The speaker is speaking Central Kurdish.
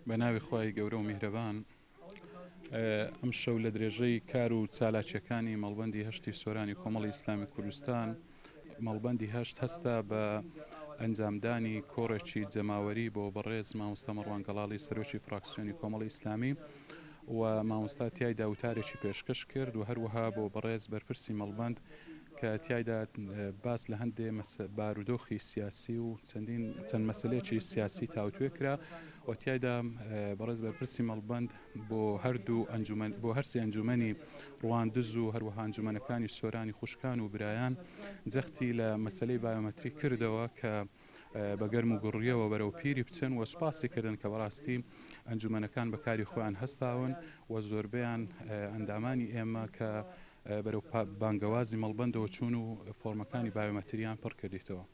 بە ناوی خۆی گەورە و میهرەبان. ئەم شەو لە درێژەی کار و چالاکیەکانی مەڵبەندی هەشتی سۆرانی کۆمەڵی ئیسلامی کوردستان مەڵبەندی هەشت هەستا بە ئەنجامدانی کۆڕێکی جەماوەری بۆ بەڕێز مامۆستا مەڕوان گەڵاڵی سەرۆکی فراکسیۆنی کۆمەڵی ئیسلامی و مامۆستا تیایدا وتارێکی پێشکەش کرد و هەروەها بۆ بەڕێز بەرپرسی مەڵبەند کە تیایدا باس لە هەندێ بارودۆخی سیاسی و چەند مەسلەیەکی سیاسی تاوتوێ کرا و تیایدا بەڕێز بەرپرسی مەڵبەند بۆ هەردوو ئەنجومەن بۆ هەرسی ئەنجومەنی ڕواندز و هەروەها ئەنجومەنەکانی سۆرانی خوشکان و برایان جەختی لە مەسلەی بایۆمەتری کردەوە کە بەگەرم و گوڕیەوە بەرەو پیری بچن و سوپاسی کردن کە بەڕاستی ئەنجومەنەکان بەکاری خۆیان هەستاون و زۆربیان ئەندامانی ئێمە کە بەرەو بانگەوازی مەڵبەندەوە چوون و فۆرمەکانی بایۆمەتریان پڕ کردیتەوە.